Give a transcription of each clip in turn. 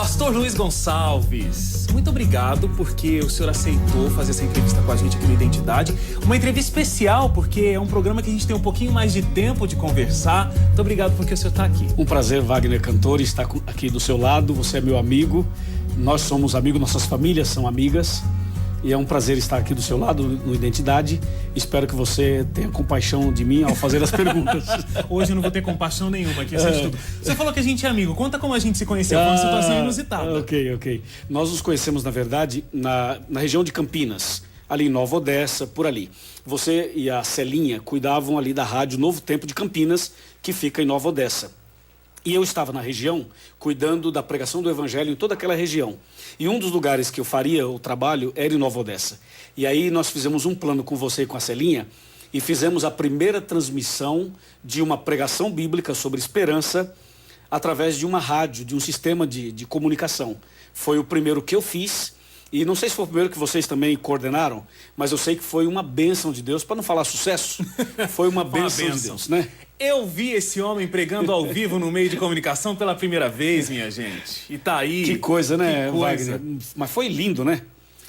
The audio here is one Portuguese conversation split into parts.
Pastor Luiz Gonçalves, muito obrigado porque o senhor aceitou fazer essa entrevista com a gente aqui no Identidade. Uma entrevista especial porque é um programa que a gente tem um pouquinho mais de tempo de conversar. Muito obrigado porque o senhor está aqui. Um prazer, Wagner Cantor, estar aqui do seu lado. Você é meu amigo, nós somos amigos, nossas famílias são amigas. E é um prazer estar aqui do seu lado no Identidade. Espero que você tenha compaixão de mim ao fazer as perguntas. Hoje eu não vou ter compaixão nenhuma aqui, de tudo. Você falou que a gente é amigo. Conta como a gente se conheceu. Foi uma situação inusitada. Ok. Nós nos conhecemos, na verdade, na região de Campinas, ali em Nova Odessa, por ali. Você e a Celinha cuidavam ali da rádio Novo Tempo de Campinas, que fica em Nova Odessa. E eu estava na região, cuidando da pregação do evangelho em toda aquela região. E um dos lugares que eu faria o trabalho era em Nova Odessa. E aí nós fizemos um plano com você e com a Celinha, e fizemos a primeira transmissão de uma pregação bíblica sobre esperança através de uma rádio, de um sistema de comunicação. Foi o primeiro que eu fiz, e não sei se foi o primeiro que vocês também coordenaram, mas eu sei que foi uma bênção de Deus, para não falar sucesso, foi uma bênção de Deus, né? Eu vi esse homem pregando ao vivo no meio de comunicação pela primeira vez, minha gente. E tá aí. Que coisa, né, que coisa. Wagner? Mas foi lindo, né?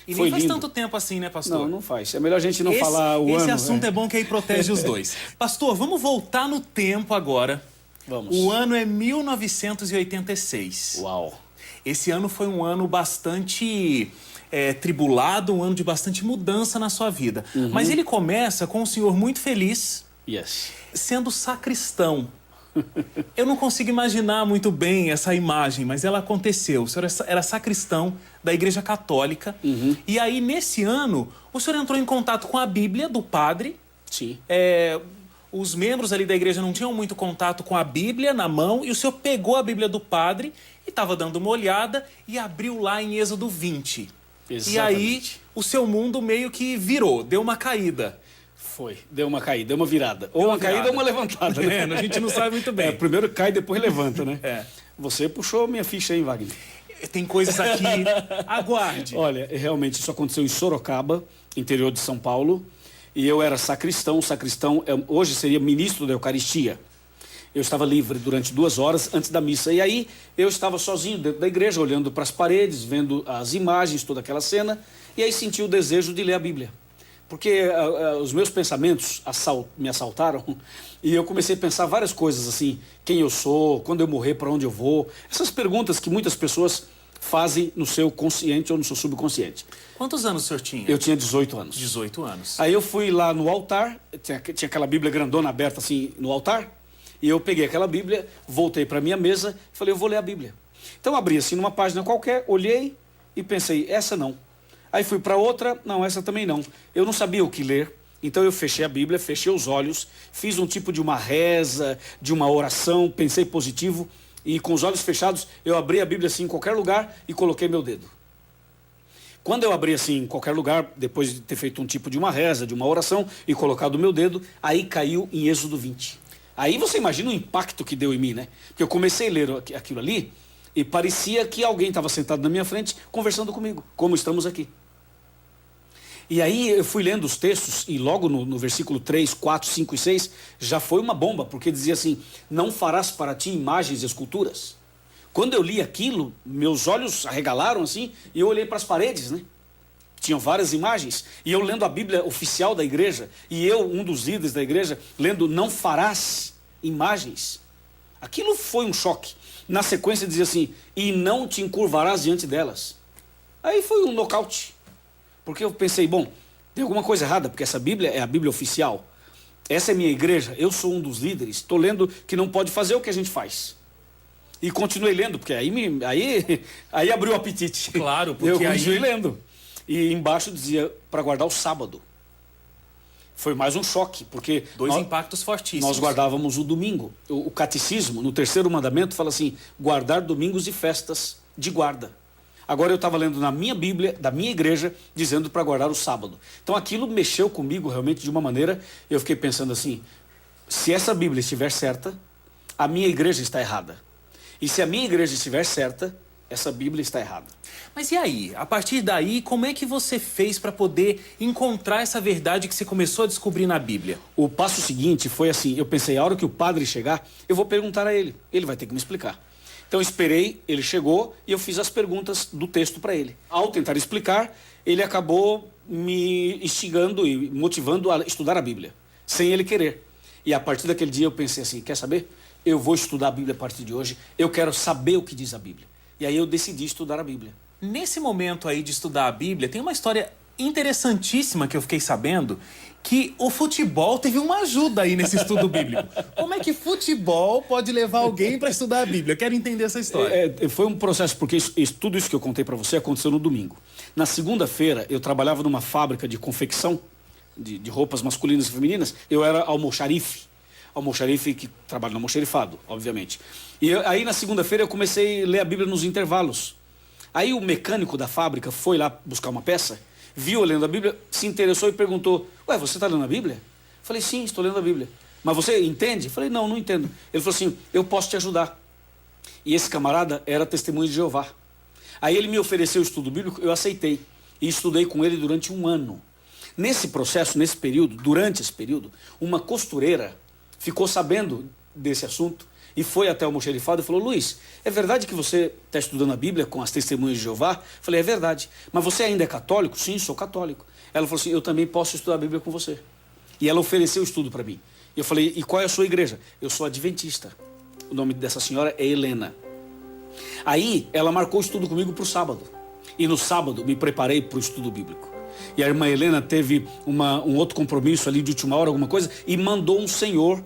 E foi nem faz lindo. tanto tempo assim, né, pastor? Não faz. É melhor a gente não falar o ano. Esse assunto é bom que aí protege os dois. Pastor, vamos voltar no tempo agora. Vamos. O ano é 1986. Uau. Esse ano foi um ano bastante tribulado, um ano de bastante mudança na sua vida. Mas ele começa com um senhor muito feliz. Yes. Sendo sacristão. Eu não consigo imaginar muito bem essa imagem, mas ela aconteceu. O senhor era sacristão da Igreja Católica. E aí, nesse ano, o senhor entrou em contato com a Bíblia do padre. Sim. Os membros ali da igreja não tinham muito contato com a Bíblia na mão, e o senhor pegou a Bíblia do padre e estava dando uma olhada e abriu lá em Êxodo 20. Exatamente. E aí, o seu mundo meio que virou, deu uma caída. Foi, deu uma caída, deu uma virada. Ou uma caída ou uma levantada, né? A gente não sabe muito bem. Primeiro cai, depois levanta, né? Você puxou minha ficha aí, Wagner. Tem coisas aqui, aguarde. Olha, realmente isso aconteceu em Sorocaba, interior de São Paulo, e eu era sacristão. O sacristão hoje seria ministro da Eucaristia. Eu estava livre durante 2 horas antes da missa, e aí eu estava sozinho dentro da igreja, olhando para as paredes, vendo as imagens, toda aquela cena, e aí senti o desejo de ler a Bíblia. Porque os meus pensamentos me assaltaram e eu comecei a pensar várias coisas assim, quem eu sou, quando eu morrer, para onde eu vou. Essas perguntas que muitas pessoas fazem no seu consciente ou no seu subconsciente. Quantos anos o senhor tinha? Eu tinha 18 anos. 18 anos. Aí eu fui lá no altar, tinha aquela Bíblia grandona aberta assim no altar, e eu peguei aquela Bíblia, voltei para minha mesa e falei, eu vou ler a Bíblia. Então eu abri assim numa página qualquer, olhei e pensei, essa não. Aí fui para outra, não, essa também não. Eu não sabia o que ler, então eu fechei a Bíblia, fechei os olhos, fiz um tipo de uma reza, de uma oração, pensei positivo, e com os olhos fechados, eu abri a Bíblia assim em qualquer lugar e coloquei meu dedo. Quando eu abri assim em qualquer lugar, depois de ter feito um tipo de uma reza, de uma oração, e colocado o meu dedo, aí caiu em Êxodo 20. Aí você imagina o impacto que deu em mim, né? Porque eu comecei a ler aquilo ali, e parecia que alguém estava sentado na minha frente, conversando comigo, como estamos aqui. E aí eu fui lendo os textos e logo no versículo 3, 4, 5 e 6 já foi uma bomba, porque dizia assim, não farás para ti imagens e esculturas. Quando eu li aquilo, meus olhos arregalaram assim e eu olhei para as paredes, né? Tinham várias imagens e eu lendo a Bíblia oficial da igreja e eu, um dos líderes da igreja, lendo não farás imagens. Aquilo foi um choque. Na sequência dizia assim, e não te encurvarás diante delas. Aí foi um nocaute. Porque eu pensei, bom, tem alguma coisa errada, porque essa Bíblia é a Bíblia oficial. Essa é minha igreja, eu sou um dos líderes, estou lendo que não pode fazer o que a gente faz. E continuei lendo, porque aí abriu o apetite. Claro, porque eu continuei lendo. E embaixo dizia para guardar o sábado. Foi mais um choque, porque... Dois impactos fortíssimos. Nós guardávamos o domingo. O catecismo, no 3º mandamento, fala assim, guardar domingos e festas de guarda. Agora eu estava lendo na minha Bíblia, da minha igreja, dizendo para guardar o sábado. Então aquilo mexeu comigo realmente de uma maneira, eu fiquei pensando assim, se essa Bíblia estiver certa, a minha igreja está errada. E se a minha igreja estiver certa, essa Bíblia está errada. Mas e aí? A partir daí, como é que você fez para poder encontrar essa verdade que você começou a descobrir na Bíblia? O passo seguinte foi assim, eu pensei, a hora que o padre chegar, eu vou perguntar a ele vai ter que me explicar. Então eu esperei, ele chegou e eu fiz as perguntas do texto para ele. Ao tentar explicar, ele acabou me instigando e motivando a estudar a Bíblia, sem ele querer. E a partir daquele dia eu pensei assim, quer saber? Eu vou estudar a Bíblia a partir de hoje, eu quero saber o que diz a Bíblia. E aí eu decidi estudar a Bíblia. Nesse momento aí de estudar a Bíblia, tem uma história interessantíssima que eu fiquei sabendo, que o futebol teve uma ajuda aí nesse estudo bíblico. Como é que futebol pode levar alguém para estudar a Bíblia? Eu quero entender essa história. Foi um processo, porque tudo isso que eu contei para você aconteceu no domingo. Na segunda-feira, eu trabalhava numa fábrica de confecção de roupas masculinas e femininas. Eu era almoxarife. Almoxarife que trabalha no almoxarifado, obviamente. E aí, na segunda-feira, eu comecei a ler a Bíblia nos intervalos. Aí o mecânico da fábrica foi lá buscar uma peça, viu eu lendo a Bíblia, se interessou e perguntou, ué, você está lendo a Bíblia? Falei, sim, estou lendo a Bíblia. Mas você entende? Falei, não, não entendo. Ele falou assim, eu posso te ajudar. E esse camarada era testemunho de Jeová. Aí ele me ofereceu o estudo bíblico, eu aceitei. E estudei com ele durante 1 ano. Nesse processo, nesse período, durante esse período, uma costureira ficou sabendo desse assunto e foi até o almoxarifado e falou, Luiz, é verdade que você está estudando a Bíblia com as testemunhas de Jeová? Falei, é verdade. Mas você ainda é católico? Sim, sou católico. Ela falou assim, eu também posso estudar a Bíblia com você. E ela ofereceu o estudo para mim. E eu falei, e qual é a sua igreja? Eu sou adventista. O nome dessa senhora é Helena. Aí ela marcou o estudo comigo para o sábado. E no sábado me preparei para o estudo bíblico. E a irmã Helena teve um outro compromisso ali de última hora, alguma coisa, e mandou um senhor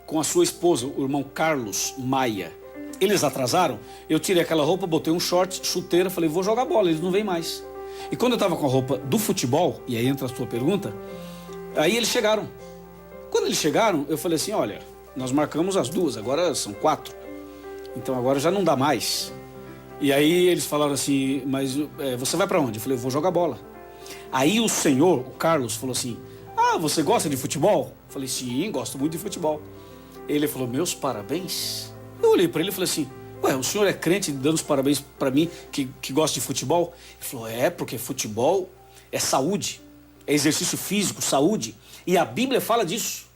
com a sua esposa, o irmão Carlos Maia. Eles atrasaram, eu tirei aquela roupa, botei um short, chuteira, falei, vou jogar bola, eles não vêm mais. E quando eu estava com a roupa do futebol, e aí entra a sua pergunta, aí eles chegaram. Quando eles chegaram, eu falei assim, olha, nós marcamos as 2, agora são 4. Então agora já não dá mais. E aí eles falaram assim, mas você vai para onde? Eu falei, eu vou jogar bola. Aí o senhor, o Carlos, falou assim, ah, você gosta de futebol? Eu falei, sim, gosto muito de futebol. Ele falou, meus parabéns. Eu olhei para ele e falei assim, ué, o senhor é crente dando os parabéns para mim que gosta de futebol? Ele falou, porque futebol é saúde, é exercício físico, saúde. E a Bíblia fala disso.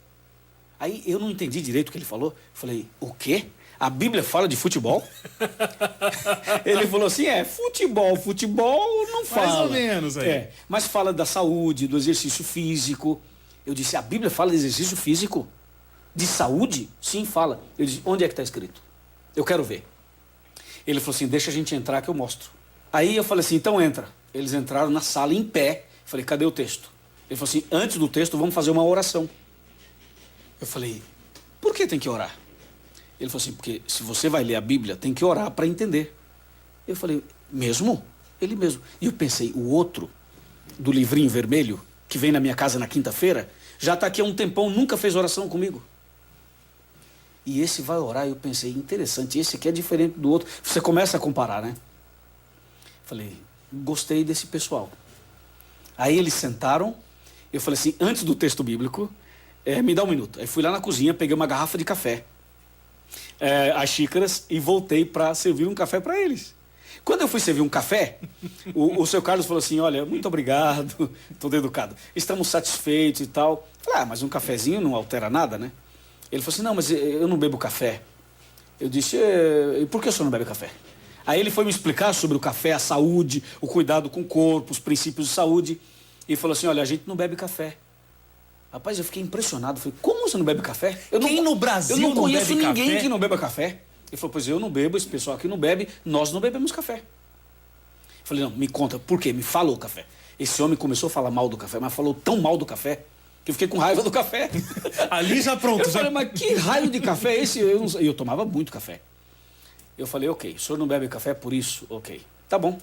Aí eu não entendi direito o que ele falou. Eu falei, o quê? A Bíblia fala de futebol? Ele falou assim, futebol não fala. Mais ou menos aí. Mas fala da saúde, do exercício físico. Eu disse, a Bíblia fala de exercício físico? De saúde? Sim, fala. Eu disse, onde é que está escrito? Eu quero ver. Ele falou assim, deixa a gente entrar que eu mostro. Aí eu falei assim, então entra. Eles entraram na sala em pé. Eu falei, cadê o texto? Ele falou assim, antes do texto vamos fazer uma oração. Eu falei, por que tem que orar? Ele falou assim, porque se você vai ler a Bíblia, tem que orar para entender. Eu falei, mesmo? Ele mesmo. E eu pensei, o outro, do livrinho vermelho, que vem na minha casa na quinta-feira, já está aqui há um tempão, nunca fez oração comigo. E esse vai orar, eu pensei, interessante, esse aqui é diferente do outro. Você começa a comparar, né? Falei, gostei desse pessoal. Aí eles sentaram, eu falei assim, antes do texto bíblico, me dá um minuto. Aí fui lá na cozinha, peguei uma garrafa de café, as xícaras, e voltei para servir um café para eles. Quando eu fui servir um café, o seu Carlos falou assim, olha, muito obrigado, todo educado, estamos satisfeitos e tal. Falei, mas um cafezinho não altera nada, né? Ele falou assim, não, mas eu não bebo café. Eu disse, e por que o senhor não bebe café? Aí ele foi me explicar sobre o café, a saúde, o cuidado com o corpo, os princípios de saúde. E falou assim, olha, a gente não bebe café. Rapaz, eu fiquei impressionado. Falei, como você não bebe café? Quem no Brasil eu não conheço bebe ninguém café? que não beba café. Ele falou, pois eu não bebo, esse pessoal aqui não bebe, nós não bebemos café. Eu falei, não, me conta, por quê? Me fala o café. Esse homem começou a falar mal do café, mas falou tão mal do café, que eu fiquei com raiva do café. Ali já pronto. Eu falei, mas que raio de café é esse? Eu tomava muito café. Eu falei, ok, o senhor não bebe café por isso? Ok, tá bom.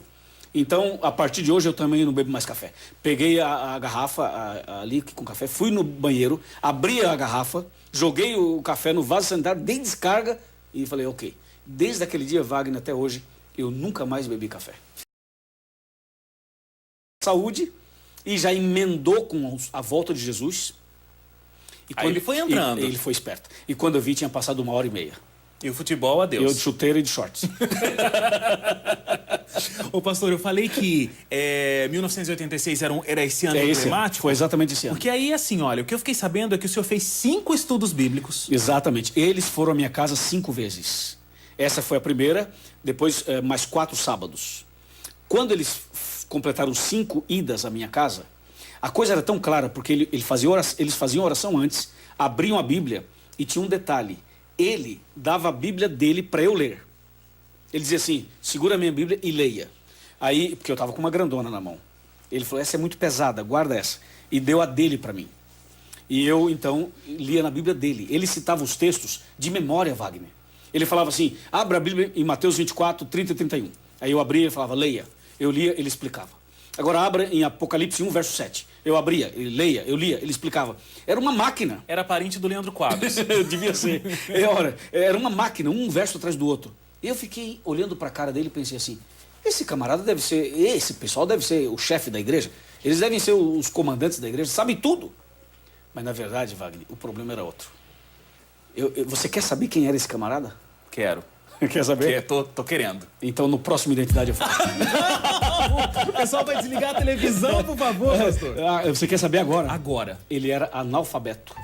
Então, a partir de hoje, eu também não bebo mais café. Peguei a garrafa ali com café, fui no banheiro, abri a garrafa, joguei o café no vaso sanitário, dei descarga e falei, ok. Desde aquele dia, Wagner, até hoje, eu nunca mais bebi café. Saúde, e já emendou com a volta de Jesus. E aí ele foi entrando. Ele foi esperto. E quando eu vi, tinha passado 1h30. E o futebol, adeus. Eu de chuteira e de shorts. Ô pastor, eu falei que 1986 era esse ano emblemático. Foi exatamente esse ano. Porque aí, assim, olha, o que eu fiquei sabendo é que o senhor fez 5 estudos bíblicos. Exatamente. Eles foram à minha casa 5 vezes. Essa foi a primeira, depois mais 4 sábados. Quando eles completaram 5 idas à minha casa, a coisa era tão clara, porque eles faziam oração antes, abriam a Bíblia e tinha um detalhe. Ele dava a Bíblia dele para eu ler. Ele dizia assim, segura a minha Bíblia e leia. Aí, porque eu estava com uma grandona na mão. Ele falou, essa é muito pesada, guarda essa. E deu a dele para mim. E eu, então, lia na Bíblia dele. Ele citava os textos de memória, Wagner. Ele falava assim, abra a Bíblia em Mateus 24, 30 e 31. Aí eu abria e falava, leia. Eu lia, ele explicava. Agora abra em Apocalipse 1, verso 7. Eu abria, ele leia, eu lia, ele explicava. Era uma máquina. Era parente do Leandro Quadros. Devia ser. Era uma máquina, um verso atrás do outro. E eu fiquei olhando para a cara dele e pensei assim, esse camarada deve ser, esse pessoal deve ser o chefe da igreja. Eles devem ser os comandantes da igreja, sabem tudo. Mas na verdade, Wagner, o problema era outro. Você quer saber quem era esse camarada? Quero. Quer saber? Tô querendo. Então no próximo Identidade eu falo. O pessoal vai desligar a televisão, por favor, pastor. Você quer saber agora? Agora. Ele era analfabeto.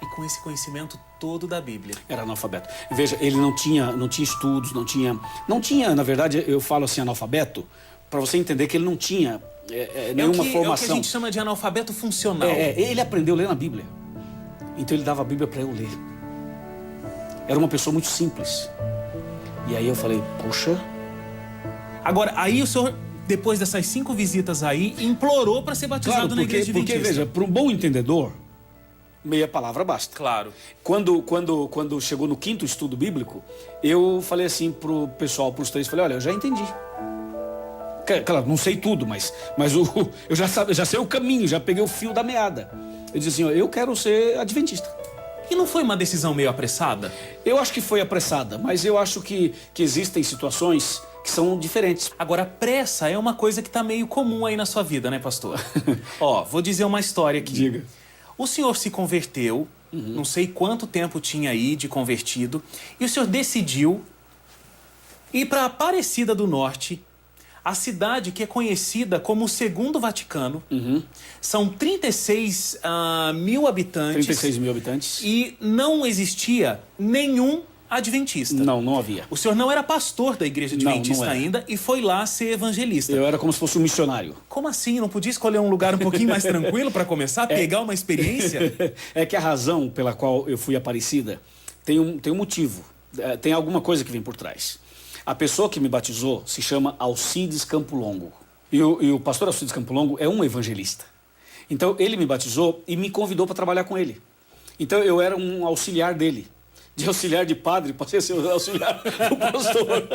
E com esse conhecimento todo da Bíblia. Era analfabeto. Veja, ele não tinha estudos, não tinha, na verdade, eu falo assim, analfabeto, para você entender que ele não tinha nenhuma formação. É o que a gente chama de analfabeto funcional. Ele aprendeu a ler na Bíblia. Então ele dava a Bíblia para eu ler. Era uma pessoa muito simples. E aí eu falei, poxa. Agora, aí o senhor, depois dessas 5 visitas aí, implorou para ser batizado na igreja adventista. Porque, veja, para um bom entendedor, meia palavra basta. Claro. Quando chegou no 5º estudo bíblico, eu falei assim pro pessoal, pros 3, falei, olha, eu já entendi. Claro, não sei tudo, mas eu já sei o caminho, já peguei o fio da meada. Eu disse assim, eu quero ser adventista. E não foi uma decisão meio apressada? Eu acho que foi apressada, mas eu acho que existem situações que são diferentes. Agora, pressa é uma coisa que tá meio comum aí na sua vida, né, pastor? Vou dizer uma história aqui. Diga. O senhor se converteu, não sei quanto tempo tinha aí de convertido, e o senhor decidiu ir para Aparecida do Norte, a cidade que é conhecida como o Segundo Vaticano. São 36 mil habitantes. 36 mil habitantes. E não existia nenhum adventista. Não havia. O senhor não era pastor da igreja adventista ainda e foi lá ser evangelista. Eu era como se fosse um missionário. Como assim? Não podia escolher um lugar um pouquinho mais tranquilo para começar, pegar uma experiência? É que a razão pela qual eu fui Aparecida tem um motivo. Tem alguma coisa que vem por trás. A pessoa que me batizou se chama Alcides Campo Longo. E o pastor Alcides Campo Longo é um evangelista. Então ele me batizou e me convidou para trabalhar com ele. Então eu era um auxiliar dele. De auxiliar de padre, passei a ser auxiliar do pastor.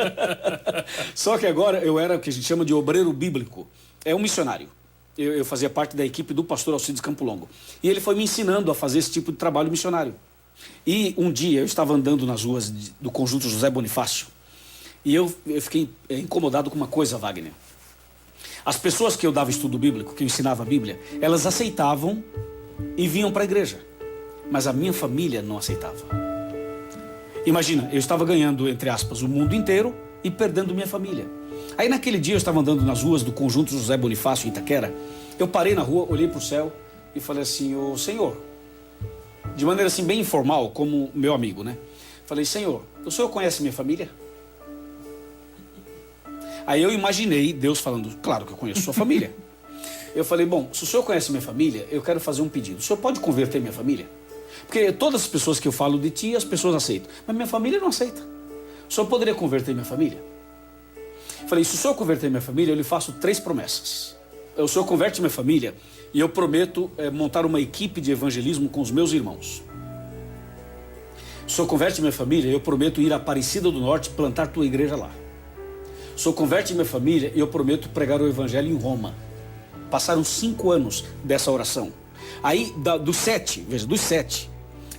Só que agora eu era o que a gente chama de obreiro bíblico. É um missionário. Eu fazia parte da equipe do pastor Alcides Campo Longo. E ele foi me ensinando a fazer esse tipo de trabalho missionário. E um dia eu estava andando nas ruas do Conjunto José Bonifácio. E eu fiquei incomodado com uma coisa, Wagner. As pessoas que eu dava estudo bíblico, que eu ensinava a Bíblia, elas aceitavam e vinham para a igreja. Mas a minha família não aceitava. Imagina, eu estava ganhando, entre aspas, o mundo inteiro e perdendo minha família. Aí naquele dia eu estava andando nas ruas do Conjunto José Bonifácio, em Itaquera. Eu parei na rua, olhei para o céu e falei assim, ô Senhor, de maneira assim bem informal, como meu amigo, né? Falei, Senhor, o Senhor conhece minha família? Aí eu imaginei Deus falando, claro que eu conheço sua família. Eu falei, bom, se o senhor conhece minha família, eu quero fazer um pedido. O senhor pode converter minha família? Porque todas as pessoas que eu falo de ti, as pessoas aceitam. Mas minha família não aceita. O senhor poderia converter minha família? Eu falei, se o senhor converter minha família, eu lhe faço 3 promessas. O senhor converte minha família e eu prometo montar uma equipe de evangelismo com os meus irmãos. Se o senhor converte minha família, eu prometo ir a Aparecida do Norte e plantar tua igreja lá. Se o senhor converte minha família, eu prometo pregar o evangelho em Roma. Passaram 5 anos dessa oração. Aí, dos 7,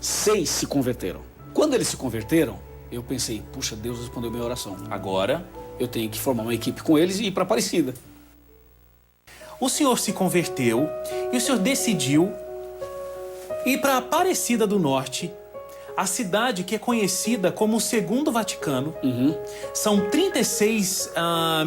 6 se converteram. Quando eles se converteram, eu pensei, puxa, Deus respondeu minha oração. Agora, eu tenho que formar uma equipe com eles e ir para Aparecida. O senhor se converteu e o senhor decidiu ir para Aparecida do Norte, a cidade que é conhecida como o Segundo Vaticano. São 36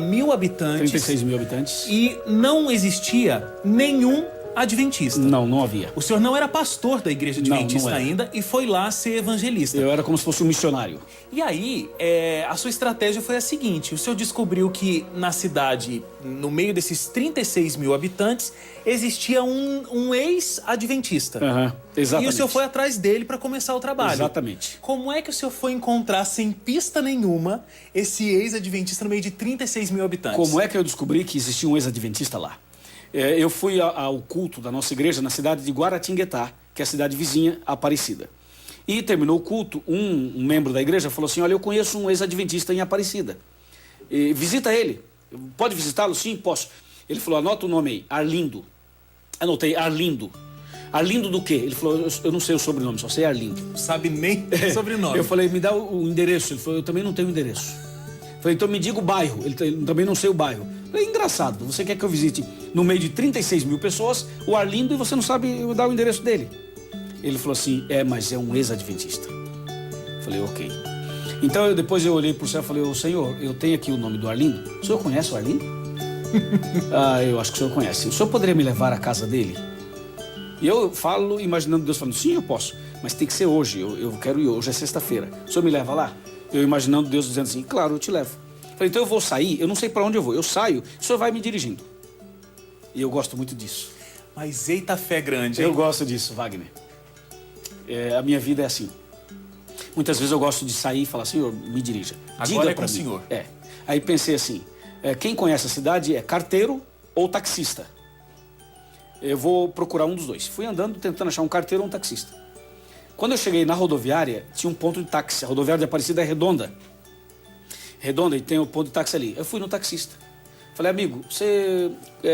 mil habitantes. 36 mil habitantes. E não existia nenhum adventista. Não havia. O senhor não era pastor da igreja adventista não era. ainda e foi lá ser evangelista. Eu era como se fosse um missionário. E aí, a sua estratégia foi a seguinte: o senhor descobriu que na cidade, no meio desses 36 mil habitantes, existia um ex-adventista. Exatamente. E o senhor foi atrás dele para começar o trabalho. Exatamente. Como é que o senhor foi encontrar, sem pista nenhuma, esse ex-adventista no meio de 36 mil habitantes? Como é que eu descobri que existia um ex-adventista lá? Eu fui ao culto da nossa igreja na cidade de Guaratinguetá, que é a cidade vizinha, Aparecida. E terminou o culto, um membro da igreja falou assim: olha, eu conheço um ex-adventista em Aparecida. Visita ele. Pode visitá-lo? Sim, posso. Ele falou: anota o nome aí, Arlindo. Anotei, Arlindo. Arlindo do quê? Ele falou: eu não sei o sobrenome, só sei Arlindo. Sabe nem o sobrenome. Eu falei: me dá o endereço. Ele falou: eu também não tenho endereço. Eu falei: então me diga o bairro. Ele também não sei o bairro. Eu falei: engraçado, você quer que eu visite no meio de 36 mil pessoas o Arlindo e você não sabe dar o endereço dele? Ele falou assim: mas é um ex-adventista. Eu falei: ok. Então depois eu olhei para o céu e falei: ô Senhor, eu tenho aqui o nome do Arlindo. O senhor conhece o Arlindo? Eu acho que o senhor conhece. O senhor poderia me levar à casa dele? E eu falo imaginando Deus falando: sim, eu posso, mas tem que ser hoje, eu quero ir, hoje é sexta-feira. O senhor me leva lá? Eu imaginando Deus dizendo assim: claro, eu te levo. Eu falei: então eu vou sair, eu não sei para onde eu vou, eu saio, o senhor vai me dirigindo. E eu gosto muito disso. Mas eita fé grande, hein? Eu gosto disso, Wagner. A minha vida é assim. Muitas vezes eu gosto de sair e falar: Senhor, me dirija. Agora é com o senhor. Aí pensei assim: quem conhece a cidade é carteiro ou taxista. Eu vou procurar um dos dois. Fui andando tentando achar um carteiro ou um taxista. Quando eu cheguei na rodoviária, tinha um ponto de táxi. A rodoviária de Aparecida é redonda. Redonda, e tem o ponto de táxi ali. Eu fui no taxista. Falei: amigo,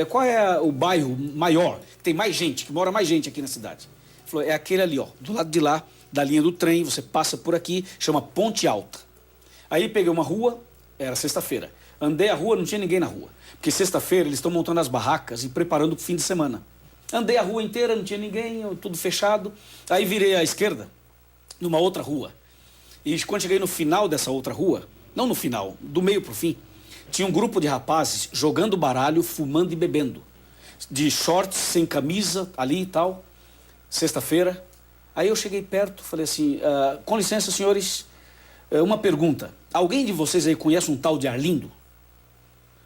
qual é o bairro maior, que tem mais gente, que mora mais gente aqui na cidade? Ele falou: é aquele ali, ó, do lado de lá, da linha do trem, você passa por aqui, chama Ponte Alta. Aí peguei uma rua, era sexta-feira. Andei a rua, não tinha ninguém na rua. Porque sexta-feira eles estão montando as barracas e preparando para o fim de semana. Andei a rua inteira, não tinha ninguém, tudo fechado. Aí virei à esquerda, numa outra rua. E quando cheguei no final dessa outra rua, não no final, do meio para o fim, tinha um grupo de rapazes jogando baralho, fumando e bebendo. De shorts, sem camisa, ali e tal. Sexta-feira. Aí eu cheguei perto, falei assim: com licença, senhores, uma pergunta. Alguém de vocês aí conhece um tal de Arlindo?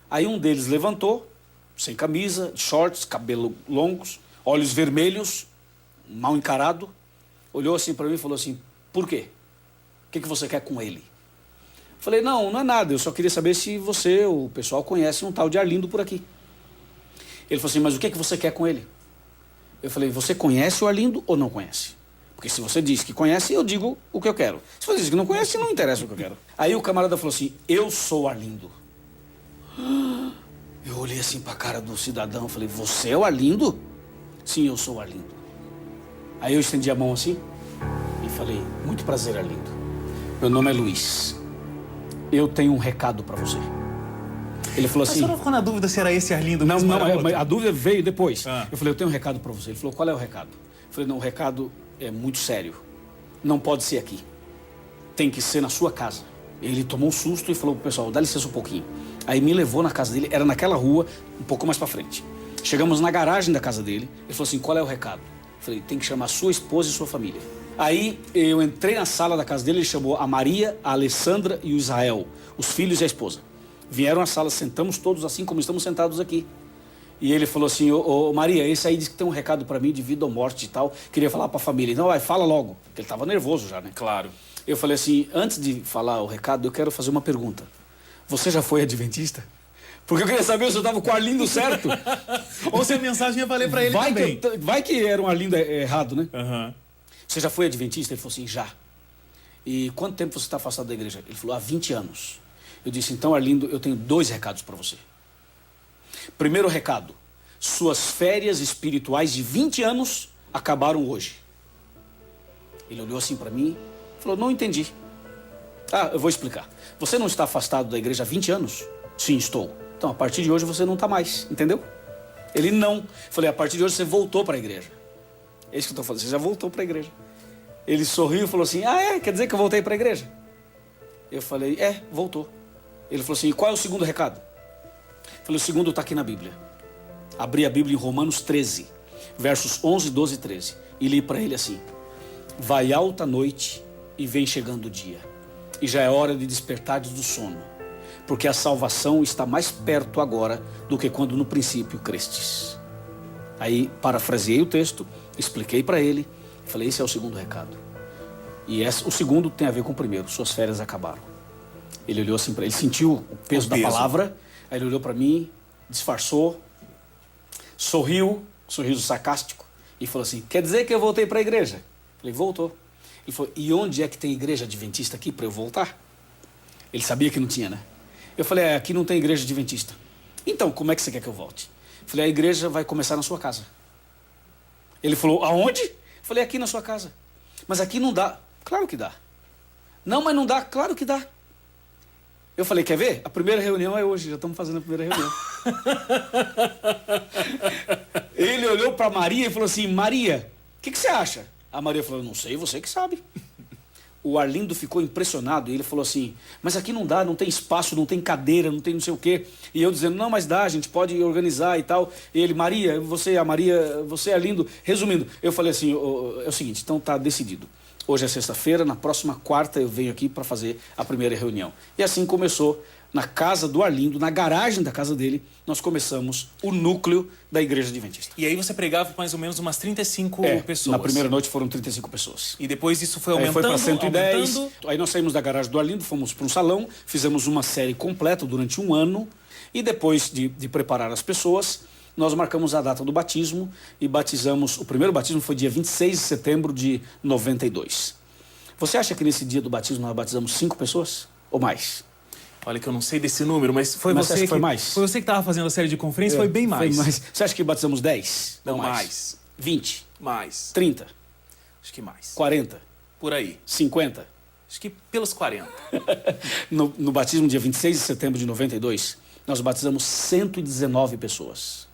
Aí um deles levantou, sem camisa, shorts, cabelo longos, olhos vermelhos, mal encarado, olhou assim para mim e falou assim: por quê? O que você quer com ele? Falei: não é nada, eu só queria saber se você, o pessoal, conhece um tal de Arlindo por aqui. Ele falou assim: mas o que você quer com ele? Eu falei: você conhece o Arlindo ou não conhece? Porque se você diz que conhece, eu digo o que eu quero. Se você diz que não conhece, não interessa o que eu quero. Aí o camarada falou assim: eu sou Arlindo. Eu olhei assim para a cara do cidadão, falei: você é o Arlindo? Sim, eu sou o Arlindo. Aí eu estendi a mão assim e falei: muito prazer, Arlindo. Meu nome é Luiz. Eu tenho um recado para você. Ele falou assim... Mas você não ficou na dúvida se era esse Arlindo Não, mesmo? a dúvida veio depois. Eu falei: eu tenho um recado para você. Ele falou: qual é o recado? Eu falei: não, o recado é muito sério. Não pode ser aqui. Tem que ser na sua casa. Ele tomou um susto e falou pro pessoal: dá licença um pouquinho. Aí me levou na casa dele, era naquela rua, um pouco mais para frente. Chegamos na garagem da casa dele. Ele falou assim: qual é o recado? Eu falei: tem que chamar sua esposa e sua família. Aí eu entrei na sala da casa dele, ele chamou a Maria, a Alessandra e o Israel, os filhos e a esposa. Vieram à sala, sentamos todos assim como estamos sentados aqui. E ele falou assim: ô Maria, esse aí disse que tem um recado para mim de vida ou morte e tal, queria falar para a família. Então vai, fala logo, porque ele estava nervoso já, né? Claro. Eu falei assim: antes de falar o recado, eu quero fazer uma pergunta. Você já foi adventista? Porque eu queria saber se eu estava com o Arlindo certo. Ou se a mensagem ia valer para ele também. Vai que era um Arlindo errado, né? Uhum. Você já foi adventista? Ele falou assim: já. E quanto tempo você está afastado da igreja? Ele falou: há 20 anos. Eu disse: então, Arlindo, eu tenho 2 recados para você. Primeiro recado: suas férias espirituais de 20 anos acabaram hoje. Ele olhou assim para mim e falou: não entendi. Eu vou explicar. Você não está afastado da igreja há 20 anos? Sim, estou. Então, a partir de hoje você não está mais, entendeu? Ele não. Falei: a partir de hoje você voltou para a igreja. É isso que eu estou falando, você já voltou para a igreja. Ele sorriu e falou assim: quer dizer que eu voltei para a igreja? Eu falei: voltou. Ele falou assim: e qual é o segundo recado? Eu falei: o segundo está aqui na Bíblia. Abri a Bíblia em Romanos 13. versos 11, 12 e 13. E li para ele assim: vai alta a noite e vem chegando o dia, e já é hora de despertares do sono, porque a salvação está mais perto agora do que quando no princípio crestes. Aí parafraseei o texto, expliquei para ele, falei: esse é o segundo recado. E o segundo tem a ver com o primeiro: suas férias acabaram. Ele olhou assim para ele, sentiu o peso da palavra, aí ele olhou para mim, disfarçou, sorriu, sorriso sarcástico, e falou assim: quer dizer que eu voltei para a igreja? Falei: voltou. Ele falou: e onde é que tem igreja adventista aqui para eu voltar? Ele sabia que não tinha, né? Eu falei: aqui não tem igreja adventista. Então, como é que você quer que eu volte? Eu falei: a igreja vai começar na sua casa. Ele falou: aonde? Eu falei: aqui na sua casa. Mas aqui não dá. Claro que dá. Não, mas não dá. Claro que dá. Eu falei: quer ver? A primeira reunião é hoje, já estamos fazendo a primeira reunião. Ele olhou para Maria e falou assim: Maria, o que você acha? A Maria falou: não sei, você que sabe. O Arlindo ficou impressionado e ele falou assim: mas aqui não dá, não tem espaço, não tem cadeira, não tem não sei o quê. E eu dizendo: não, mas dá, a gente pode organizar e tal. E ele: Maria, você, você, Arlindo. Resumindo, eu falei assim: é o seguinte, então tá decidido. Hoje é sexta-feira, na próxima quarta eu venho aqui para fazer a primeira reunião. E assim começou, na casa do Arlindo, na garagem da casa dele, nós começamos o núcleo da Igreja Adventista. E aí você pregava mais ou menos umas 35 pessoas. Na primeira noite foram 35 pessoas. E depois isso foi aumentando, foi para 110. aumentando. Aí nós saímos da garagem do Arlindo, fomos para um salão, fizemos uma série completa durante um ano. E depois de preparar as pessoas, nós marcamos a data do batismo e batizamos. O primeiro batismo foi dia 26 de setembro de 92. Você acha que nesse dia do batismo nós batizamos 5 pessoas? Ou mais? Olha que eu não sei desse número, mas foi você que... Foi mais? Foi você que estava fazendo a série de conferências, foi bem mais. Foi mais. Você acha que batizamos 10? Não, mais. 20? Mais. 30? Acho que mais. 40? Por aí. 50? Acho que pelos 40. No batismo, dia 26 de setembro de 92, nós batizamos 119 pessoas.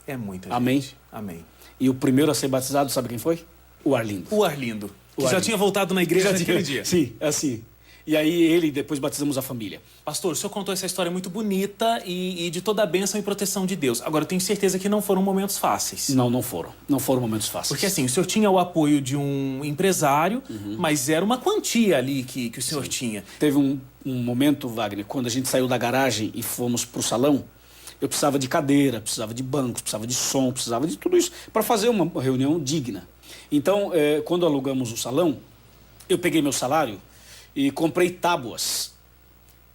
É muita gente. Amém? Amém. E o primeiro a ser batizado, sabe quem foi? O Arlindo. O Arlindo. Que já tinha voltado na igreja naquele dia. Sim, assim. E aí ele, depois batizamos a família. Pastor, o senhor contou essa história muito bonita e de toda a bênção e proteção de Deus. Agora, eu tenho certeza que não foram momentos fáceis. Não foram. Não foram momentos fáceis. Porque assim, o senhor tinha o apoio de um empresário, mas era uma quantia ali que o senhor tinha. Teve um momento, Wagner, quando a gente saiu da garagem e fomos pro salão, eu precisava de cadeira, precisava de bancos, precisava de som, precisava de tudo isso para fazer uma reunião digna. Então, quando alugamos o salão, eu peguei meu salário e comprei tábuas,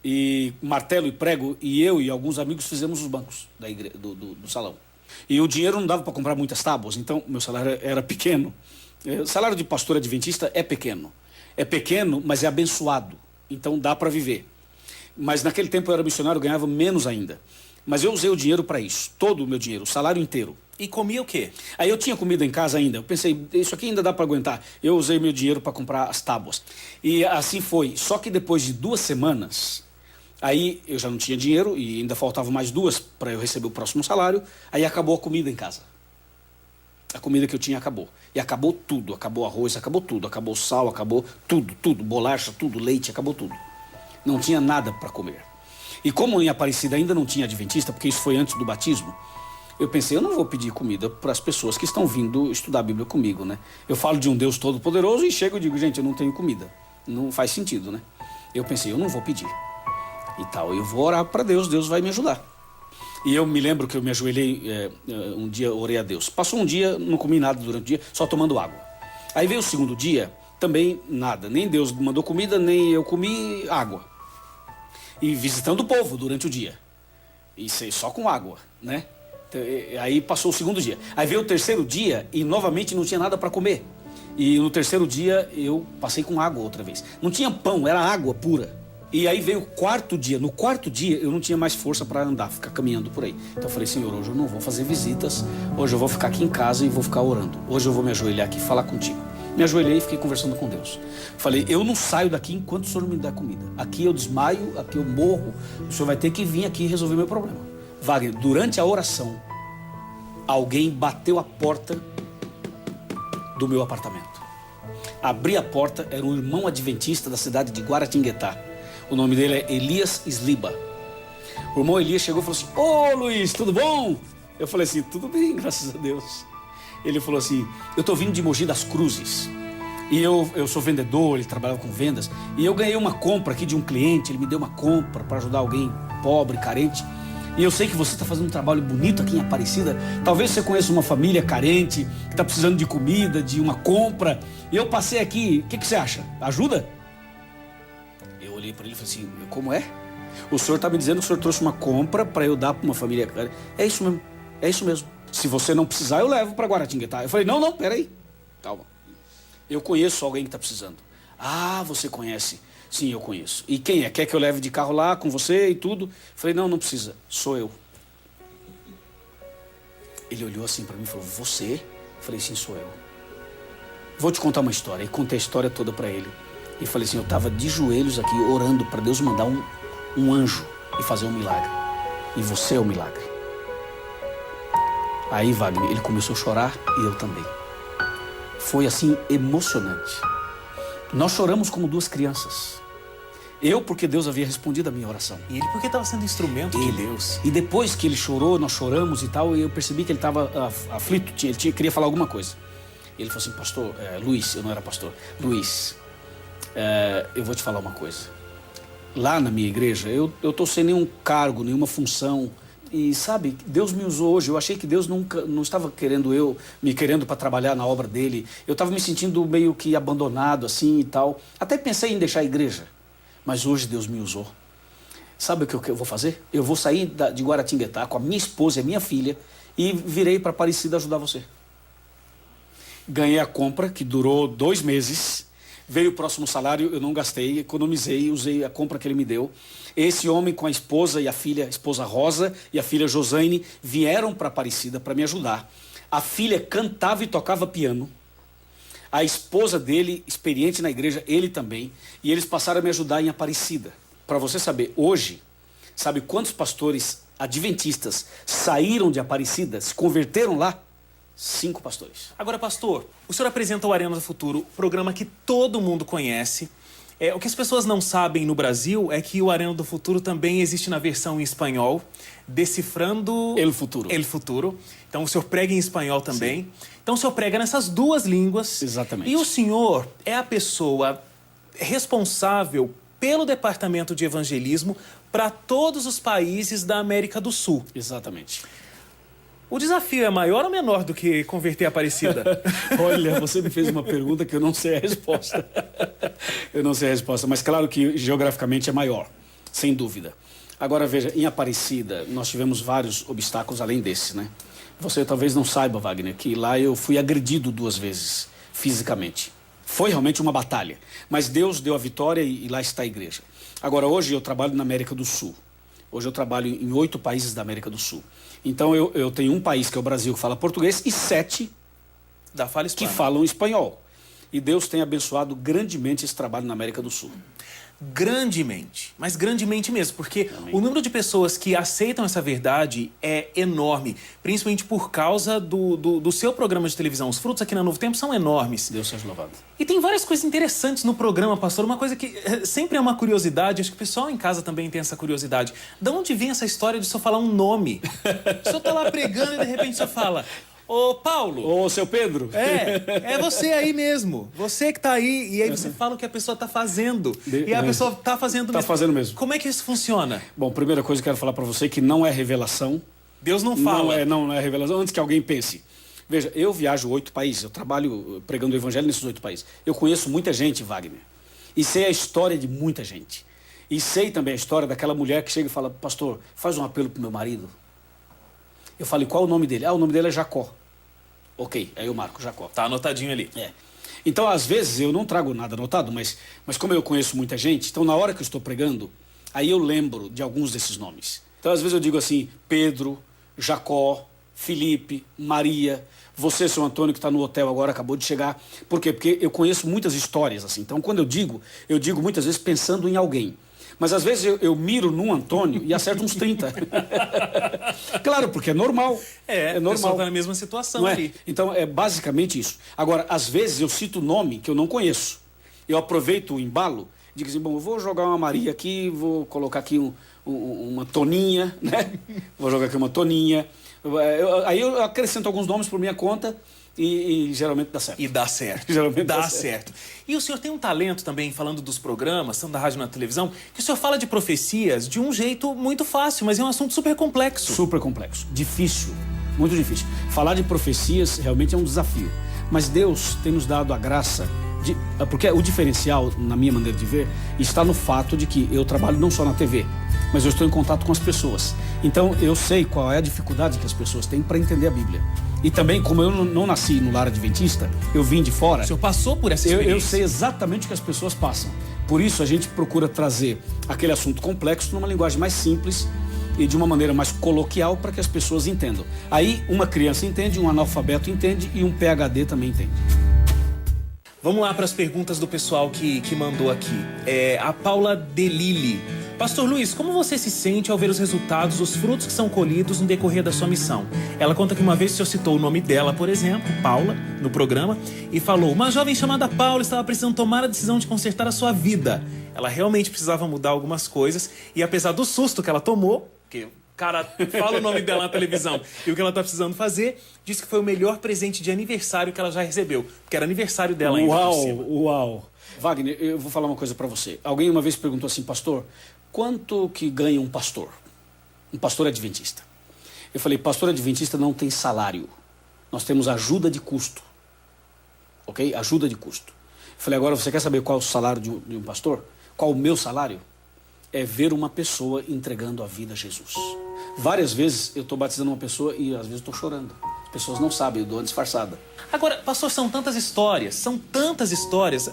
e martelo e prego, e eu e alguns amigos fizemos os bancos do salão. E o dinheiro não dava para comprar muitas tábuas, então meu salário era pequeno. O salário de pastor adventista é pequeno. É pequeno, mas é abençoado, então dá para viver. Mas naquele tempo eu era missionário, ganhava menos ainda. Mas eu usei o dinheiro para isso, todo o meu dinheiro, o salário inteiro. E comia o quê? Aí eu tinha comida em casa ainda. Eu pensei, isso aqui ainda dá para aguentar. Eu usei meu dinheiro para comprar as tábuas. E assim foi. Só que depois de 2 semanas, aí eu já não tinha dinheiro e ainda faltavam mais 2 para eu receber o próximo salário. Aí acabou a comida em casa. A comida que eu tinha acabou. E acabou tudo. Acabou arroz, acabou tudo. Acabou sal, acabou tudo. Bolacha, tudo, leite, acabou tudo. Não tinha nada para comer. E como em Aparecida ainda não tinha adventista, porque isso foi antes do batismo, eu pensei, eu não vou pedir comida para as pessoas que estão vindo estudar a Bíblia comigo, né? Eu falo de um Deus todo-poderoso e chego e digo, gente, eu não tenho comida. Não faz sentido, né? Eu pensei, eu não vou pedir. E tal, eu vou orar para Deus, Deus vai me ajudar. E eu me lembro que eu me ajoelhei, um dia orei a Deus. Passou um dia, não comi nada durante o dia, só tomando água. Aí veio o segundo dia, também nada. Nem Deus mandou comida, nem eu comi água. E visitando o povo durante o dia. E só com água, né? Aí passou o segundo dia. Aí veio o terceiro dia e novamente não tinha nada para comer. E no terceiro dia eu passei com água outra vez. Não tinha pão, era água pura. E aí veio o quarto dia. No quarto dia eu não tinha mais força para andar, ficar caminhando por aí. Então eu falei, Senhor, hoje eu não vou fazer visitas. Hoje eu vou ficar aqui em casa e vou ficar orando. Hoje eu vou me ajoelhar aqui e falar contigo. Me ajoelhei e fiquei conversando com Deus. Falei, eu não saio daqui enquanto o Senhor não me dá comida. Aqui eu desmaio, aqui eu morro. O Senhor vai ter que vir aqui e resolver meu problema. Wagner, durante a oração, alguém bateu a porta do meu apartamento. Abri a porta, era um irmão adventista da cidade de Guaratinguetá. O nome dele é Elias Sliba. O irmão Elias chegou e falou assim, ô Luiz, tudo bom? Eu falei assim, tudo bem, graças a Deus. Ele falou assim, eu tô vindo de Mogi das Cruzes. E eu sou vendedor, ele trabalhava com vendas. E eu ganhei uma compra aqui de um cliente, ele me deu uma compra para ajudar alguém pobre, carente. E eu sei que você está fazendo um trabalho bonito aqui em Aparecida. Talvez você conheça uma família carente, que está precisando de comida, de uma compra. E eu passei aqui, o que você acha? Ajuda? Eu olhei para ele e falei assim, como é? O senhor está me dizendo que o senhor trouxe uma compra para eu dar para uma família carente. É isso mesmo, é isso mesmo. Se você não precisar, eu levo para Guaratinguetá. Eu falei, não, peraí, calma. Eu conheço alguém que está precisando. Ah, você conhece? Sim, eu conheço. E quem é? Quer que eu leve de carro lá com você e tudo? Falei, não precisa. Sou eu. Ele olhou assim para mim e falou, você? Falei, sim, sou eu. Vou te contar uma história. E contei a história toda para ele. E falei assim, eu estava de joelhos aqui orando para Deus mandar um anjo e fazer um milagre. E você é o milagre. Aí, Wagner, ele começou a chorar e eu também. Foi assim emocionante. Nós choramos como duas crianças. Eu, porque Deus havia respondido a minha oração. E ele porque estava sendo instrumento de Deus. E depois que ele chorou, nós choramos e tal, eu percebi que ele estava aflito, queria falar alguma coisa. Ele falou assim, pastor, Luiz, eu não era pastor, Luiz, eu vou te falar uma coisa. Lá na minha igreja, eu estou sem nenhum cargo, nenhuma função. E sabe, Deus me usou hoje. Eu achei que Deus não estava me querendo para trabalhar na obra dele. Eu estava me sentindo meio que abandonado assim e tal. Até pensei em deixar a igreja. Mas hoje Deus me usou. Sabe o que eu vou fazer? Eu vou sair de Guaratinguetá com a minha esposa e a minha filha e virei para Aparecida ajudar você. Ganhei a compra, que durou 2 meses. Veio o próximo salário, eu não gastei, economizei, usei a compra que ele me deu. Esse homem com a esposa e a filha, a esposa Rosa e a filha Josane, vieram para Aparecida para me ajudar. A filha cantava e tocava piano. A esposa dele, experiente na igreja, ele também. E eles passaram a me ajudar em Aparecida. Para você saber, hoje, sabe quantos pastores adventistas saíram de Aparecida, se converteram lá? 5 pastores. Agora, pastor, o senhor apresenta o Arena do Futuro, programa que todo mundo conhece. O que as pessoas não sabem no Brasil é que o Arena do Futuro também existe na versão em espanhol, decifrando... El Futuro. El Futuro. Então, o senhor prega em espanhol também. Sim. Então, o senhor prega nessas 2 línguas. Exatamente. E o senhor é a pessoa responsável pelo departamento de evangelismo para todos os países da América do Sul. Exatamente. O desafio é maior ou menor do que converter a Aparecida? Olha, você me fez uma pergunta que eu não sei a resposta. Eu não sei a resposta, mas claro que geograficamente é maior, sem dúvida. Agora veja, em Aparecida nós tivemos vários obstáculos além desse, né? Você talvez não saiba, Wagner, que lá eu fui agredido 2 vezes, fisicamente. Foi realmente uma batalha, mas Deus deu a vitória e lá está a igreja. Agora hoje eu trabalho na América do Sul. Hoje eu trabalho em 8 países da América do Sul. Então eu tenho um país, que é o Brasil, que fala português, e 7 da fala hispana, que falam espanhol. E Deus tem abençoado grandemente esse trabalho na América do Sul. Grandemente, mas grandemente mesmo, porque Amém. O número de pessoas que aceitam essa verdade é enorme, principalmente por causa do seu programa de televisão. Os frutos aqui na Novo Tempo são enormes. Deus seja louvado. E tem várias coisas interessantes no programa, pastor. Uma coisa que sempre é uma curiosidade, acho que o pessoal em casa também tem essa curiosidade. De onde vem essa história de o senhor falar um nome? O senhor tá lá pregando e de repente o senhor fala... Ô, Paulo. Ô, seu Pedro. É você aí mesmo. Você que tá aí. E aí você fala o que a pessoa tá fazendo. E a pessoa tá fazendo mesmo. Tá fazendo mesmo. Como é que isso funciona? Bom, primeira coisa que eu quero falar para você é que não é revelação. Deus não fala. Não é revelação. Antes que alguém pense. Veja, eu viajo 8 países. Eu trabalho pregando o evangelho nesses 8 países. Eu conheço muita gente, Wagner. E sei a história de muita gente. E sei também a história daquela mulher que chega e fala, pastor, faz um apelo pro meu marido. Eu falei, qual é o nome dele? Ah, o nome dele é Jacó. Ok, aí eu marco Jacó. Tá anotadinho ali. Então, às vezes, eu não trago nada anotado, mas como eu conheço muita gente, então na hora que eu estou pregando, aí eu lembro de alguns desses nomes. Então, às vezes eu digo assim, Pedro, Jacó, Felipe, Maria, você, seu Antônio, que está no hotel agora, acabou de chegar. Por quê? Porque eu conheço muitas histórias, assim. Então, quando eu digo muitas vezes pensando em alguém. Mas às vezes eu miro num Antônio e acerto uns 30. Claro, porque é normal. É normal. A pessoa está na mesma situação ali. Então é basicamente isso. Agora, às vezes eu cito nome que eu não conheço. Eu aproveito o embalo e digo assim, bom, eu vou jogar uma Maria aqui, vou colocar aqui uma Toninha, né? Vou jogar aqui uma Toninha. Aí eu acrescento alguns nomes por minha conta e geralmente dá certo. E dá certo. Geralmente dá certo. E o senhor tem um talento também, falando dos programas, tanto da rádio e na televisão, que o senhor fala de profecias de um jeito muito fácil, mas é um assunto super complexo. Super complexo. Difícil. Muito difícil. Falar de profecias realmente é um desafio. Mas Deus tem nos dado a graça porque o diferencial, na minha maneira de ver, está no fato de que eu trabalho não só na TV, mas eu estou em contato com as pessoas. Então eu sei qual é a dificuldade que as pessoas têm para entender a Bíblia. E também, como eu não nasci no lar adventista, eu vim de fora. O senhor passou por essa experiência? Eu sei exatamente o que as pessoas passam. Por isso a gente procura trazer aquele assunto complexo numa linguagem mais simples e de uma maneira mais coloquial para que as pessoas entendam. Aí uma criança entende, um analfabeto entende e um PhD também entende. Vamos lá para as perguntas do pessoal que mandou aqui. A Paula Delili. Pastor Luiz, como você se sente ao ver os resultados, os frutos que são colhidos no decorrer da sua missão? Ela conta que uma vez o senhor citou o nome dela, por exemplo, Paula, no programa, e falou: uma jovem chamada Paula estava precisando tomar a decisão de consertar a sua vida. Ela realmente precisava mudar algumas coisas, e apesar do susto que ela tomou, porque o cara fala o nome dela na televisão e o que ela está precisando fazer, disse que foi o melhor presente de aniversário que ela já recebeu, porque era aniversário dela ainda por cima. Uau! Wagner, eu vou falar uma coisa para você. Alguém uma vez perguntou assim: pastor, quanto que ganha um pastor? Um pastor adventista. Eu falei: pastor adventista não tem salário. Nós temos ajuda de custo. Ok? Ajuda de custo. Eu falei: agora você quer saber qual é o salário de um pastor? Qual o meu salário? É ver uma pessoa entregando a vida a Jesus. Várias vezes eu estou batizando uma pessoa e às vezes estou chorando. As pessoas não sabem, eu dou uma disfarçada. Agora, pastor, são tantas histórias.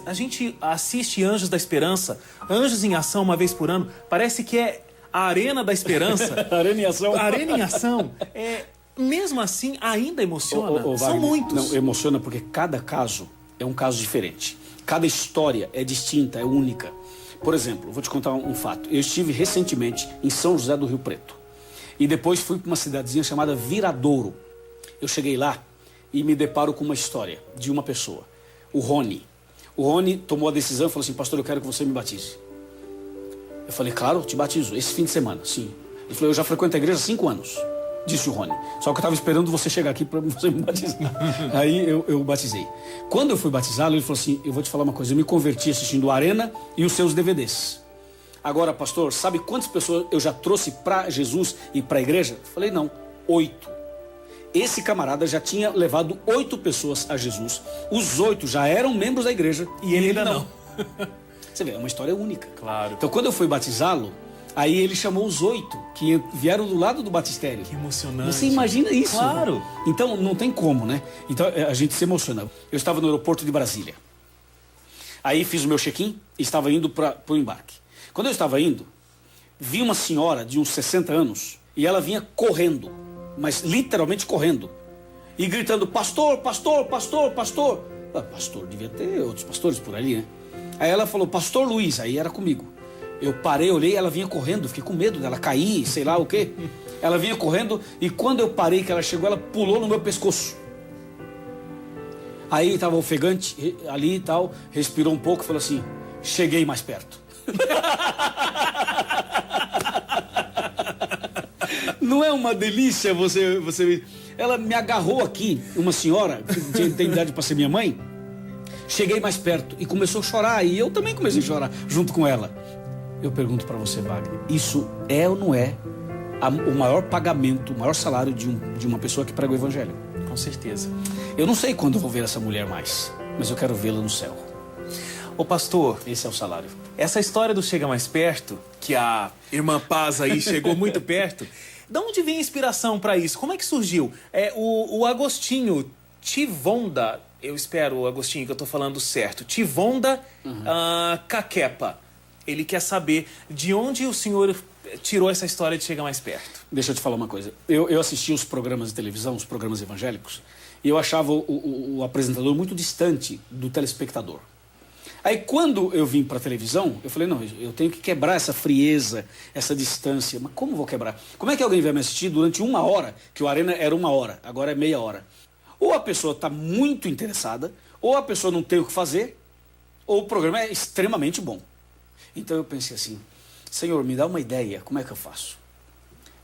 A gente assiste Anjos da Esperança, Anjos em Ação uma vez por ano. Parece que é a Arena da Esperança. Arena em Ação. Arena em Ação. Mesmo assim, ainda emociona. Wagner, são muitos. Não, emociona porque cada caso é um caso diferente. Cada história é distinta, é única. Por exemplo, vou te contar um fato. Eu estive recentemente em São José do Rio Preto. E depois fui para uma cidadezinha chamada Viradouro. Eu cheguei lá e me deparo com uma história de uma pessoa, o Rony. O Rony tomou a decisão e falou assim: pastor, eu quero que você me batize. Eu falei: claro, te batizo, esse fim de semana, sim. Ele falou: eu já frequento a igreja há 5 anos, disse o Rony. Só que eu estava esperando você chegar aqui para você me batizar. Aí eu batizei. Quando eu fui batizá-lo, ele falou assim: eu vou te falar uma coisa, eu me converti assistindo Arena e os seus DVDs. Agora, pastor, sabe quantas pessoas eu já trouxe para Jesus e para a igreja? Eu falei: não, 8. Esse camarada já tinha levado 8 pessoas a Jesus. Os 8 já eram membros da igreja e ele ainda não. Você vê, é uma história única. Claro. Então, quando eu fui batizá-lo, aí ele chamou os 8 que vieram do lado do batistério. Que emocionante. Você imagina isso? Claro. Então, não tem como, né? Então, a gente se emociona. Eu estava no aeroporto de Brasília. Aí fiz o meu check-in e estava indo para o embarque. Quando eu estava indo, vi uma senhora de uns 60 anos e ela vinha correndo, mas literalmente correndo, e gritando: pastor, pastor, pastor, pastor. Pastor, devia ter outros pastores por ali, né? Aí ela falou: pastor Luiz, aí era comigo. Eu parei, olhei, ela vinha correndo, fiquei com medo dela cair, sei lá o quê. Ela vinha correndo e quando eu parei, que ela chegou, ela pulou no meu pescoço. Aí estava ofegante ali e tal, respirou um pouco e falou assim: cheguei mais perto. Não é uma delícia você... Ela me agarrou aqui, uma senhora, que tem idade para ser minha mãe. Cheguei mais perto e começou a chorar. E eu também comecei a chorar junto com ela. Eu pergunto para você, Wagner, isso é ou não é o maior pagamento, o maior salário de uma pessoa que prega o evangelho? Com certeza. Eu não sei quando eu vou ver essa mulher mais, mas eu quero vê-la no céu. Ô pastor, esse é o salário. Essa história do Chega Mais Perto, que a irmã Paz aí chegou muito perto, de onde vem a inspiração para isso? Como é que surgiu? O Agostinho Tivonda, eu espero, Agostinho, que eu tô falando certo, Tivonda Caquepa, ele quer saber de onde o senhor tirou essa história de Chega Mais Perto. Deixa eu te falar uma coisa. Eu assisti os programas de televisão, os programas evangélicos, e eu achava o apresentador muito distante do telespectador. Aí quando eu vim para a televisão, eu falei: não, eu tenho que quebrar essa frieza, essa distância. Mas como vou quebrar? Como é que alguém vai me assistir durante 1 hora, que o Arena era 1 hora, agora é meia hora? Ou a pessoa está muito interessada, ou a pessoa não tem o que fazer, ou o programa é extremamente bom. Então eu pensei assim: Senhor, me dá uma ideia, como é que eu faço?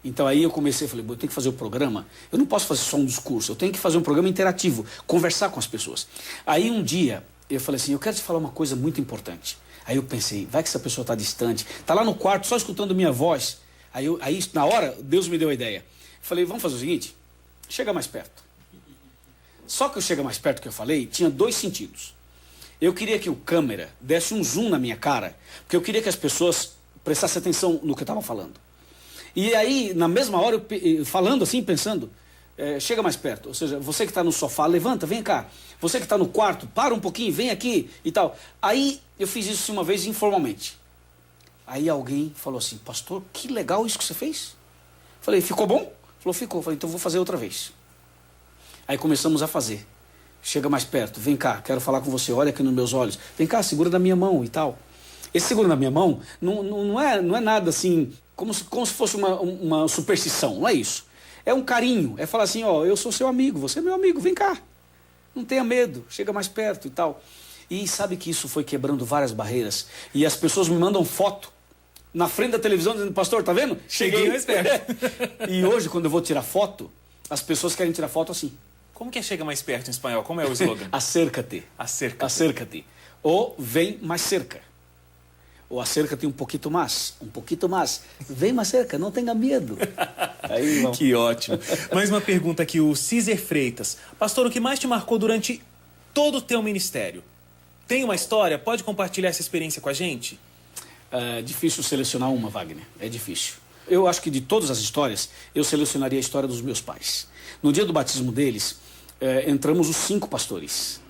Então aí eu comecei, falei, eu tenho que fazer o programa, eu não posso fazer só um discurso, eu tenho que fazer um programa interativo, conversar com as pessoas. Aí um dia eu falei assim, eu quero te falar uma coisa muito importante. Aí eu pensei, vai que essa pessoa está distante, está lá no quarto só escutando minha voz. Aí na hora, Deus me deu a ideia. Falei, vamos fazer o seguinte, chega mais perto. Só que o chega mais perto que eu falei tinha 2 sentidos. Eu queria que o câmera desse um zoom na minha cara, porque eu queria que as pessoas prestassem atenção no que eu estava falando. E aí, na mesma hora, eu falando assim, pensando, chega mais perto. Ou seja, você que está no sofá, levanta, vem cá. Você que está no quarto, para um pouquinho, vem aqui e tal. Aí, eu fiz isso uma vez informalmente. Aí alguém falou assim, pastor, que legal isso que você fez. Falei, ficou bom? Falou, ficou. Falei, então vou fazer outra vez. Aí começamos a fazer. Chega mais perto, vem cá, quero falar com você, olha aqui nos meus olhos. Vem cá, segura na minha mão e tal. Esse segura na minha mão não é nada assim, como se fosse uma superstição, não é isso. É um carinho, é falar assim, ó, eu sou seu amigo, você é meu amigo, vem cá. Não tenha medo, chega mais perto e tal. E sabe que isso foi quebrando várias barreiras. E as pessoas me mandam foto na frente da televisão dizendo, pastor, tá vendo? Cheguei mais perto. E hoje, quando eu vou tirar foto, as pessoas querem tirar foto assim. Como que é chega mais perto em espanhol? Como é o slogan? Acércate. Acércate. Acércate. Ou vem mais cerca. Ou acércate um pouquinho mais. Um pouquinho mais. Vem mais cerca, não tenha medo. Aí, irmão. Que ótimo. Mais uma pergunta aqui, o Císer Freitas. Pastor, o que mais te marcou durante todo o teu ministério? Tem uma história? Pode compartilhar essa experiência com a gente? É difícil selecionar uma, Wagner. É difícil. Eu acho que de todas as histórias, eu selecionaria a história dos meus pais. No dia do batismo deles, entramos os 5 pastores.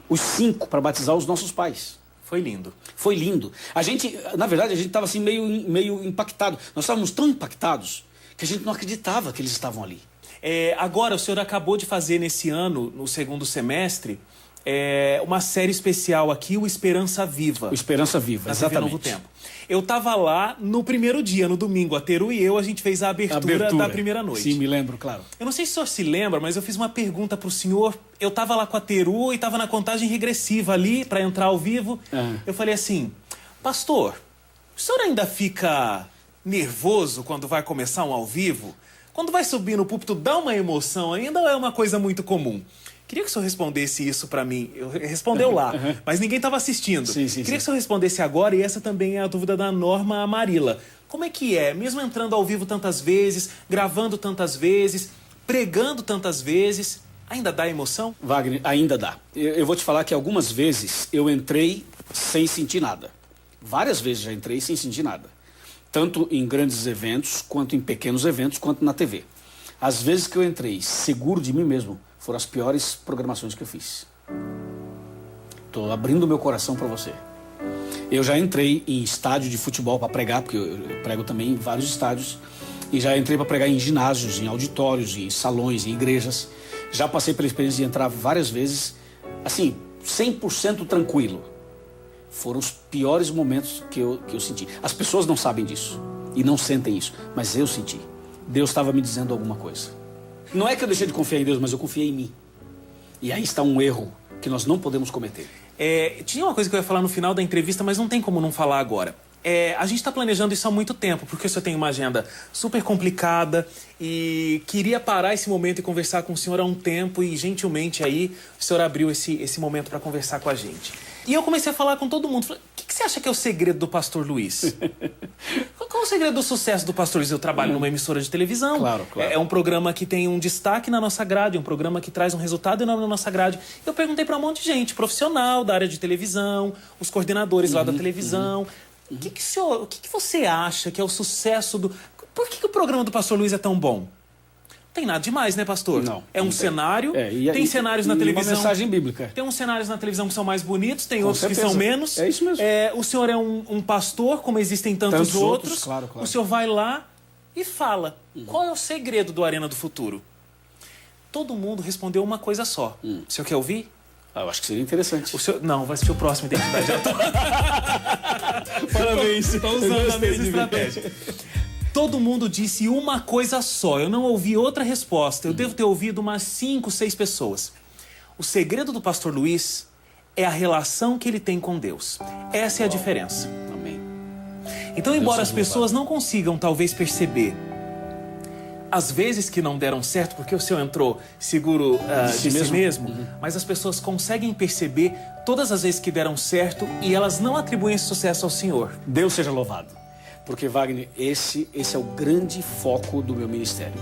Os 5 para batizar os nossos pais. Foi lindo. Foi lindo. A gente, na verdade, a gente estava assim meio impactado. Nós estávamos tão impactados que a gente não acreditava que eles estavam ali. Agora, o senhor acabou de fazer nesse ano, no segundo semestre, uma série especial aqui, o Esperança Viva. O Esperança Viva, exatamente. Novo Tempo. Eu estava lá no primeiro dia, no domingo, a Teru e eu, a gente fez a abertura da primeira noite. Sim, me lembro, claro. Eu não sei se o senhor se lembra, mas eu fiz uma pergunta para o senhor. Eu estava lá com a Teru e estava na contagem regressiva ali para entrar ao vivo. Eu falei assim, pastor, o senhor ainda fica nervoso quando vai começar um ao vivo? Quando vai subir no púlpito, dá uma emoção ainda ou é uma coisa muito comum? Queria que o senhor respondesse isso para mim. Respondeu lá, mas ninguém estava assistindo. Sim, Queria que o senhor respondesse agora, e essa também é a dúvida da Norma Amarila. Como é que é, mesmo entrando ao vivo tantas vezes, gravando tantas vezes, pregando tantas vezes, ainda dá emoção? Wagner, ainda dá. Eu vou te falar que algumas vezes eu entrei sem sentir nada. Várias vezes já entrei sem sentir nada. Tanto em grandes eventos, quanto em pequenos eventos, quanto na TV. As vezes que eu entrei seguro de mim mesmo, foram as piores programações que eu fiz. Estou abrindo meu coração para você. Eu já entrei em estádio de futebol para pregar, porque eu prego também em vários estádios. E já entrei para pregar em ginásios, em auditórios, em salões, em igrejas. Já passei pela experiência de entrar várias vezes, assim, 100% tranquilo. Foram os piores momentos que eu senti. As pessoas não sabem disso e não sentem isso, mas eu senti. Deus estava me dizendo alguma coisa. Não é que eu deixei de confiar em Deus, mas eu confiei em mim. E aí está um erro que nós não podemos cometer. Tinha uma coisa que eu ia falar no final da entrevista, mas não tem como não falar agora. A gente está planejando isso há muito tempo, porque o senhor tem uma agenda super complicada e queria parar esse momento e conversar com o senhor há um tempo e gentilmente aí o senhor abriu esse momento para conversar com a gente. E eu comecei a falar com todo mundo. Falei, o que você acha que é o segredo do Pastor Luiz? Qual é o segredo do sucesso do Pastor Luiz? Eu trabalho numa emissora de televisão. Claro. É um programa que tem um destaque na nossa grade, um programa que traz um resultado enorme na nossa grade. Eu perguntei para um monte de gente, profissional da área de televisão, os coordenadores lá da televisão. O que você acha que é o sucesso do... Por que o programa do Pastor Luiz é tão bom? Não tem nada demais, né, pastor? Não. É um cenário, tem cenários na e televisão... uma mensagem bíblica. Tem uns cenários na televisão que são mais bonitos, tem Com outros certeza. que são menos. É isso mesmo. O senhor é um pastor, como existem tantos outros. Claro. O senhor vai lá e fala. Qual é o segredo do Arena do Futuro? Todo mundo respondeu uma coisa só. O senhor quer ouvir? Eu acho que seria interessante. Não, vai ser o próximo Identidade. Parabéns. Estou usando a mesma estratégia. Todo mundo disse uma coisa só. Eu não ouvi outra resposta. Eu devo ter ouvido umas 5, 6 pessoas. O segredo do Pastor Luiz é a relação que ele tem com Deus. Essa é a diferença. Amém. Então, embora as pessoas não consigam talvez perceber as vezes que não deram certo, porque o senhor entrou seguro de si mesmo, mas as pessoas conseguem perceber todas as vezes que deram certo e elas não atribuem esse sucesso ao senhor. Deus seja louvado. Porque, Wagner, esse é o grande foco do meu ministério.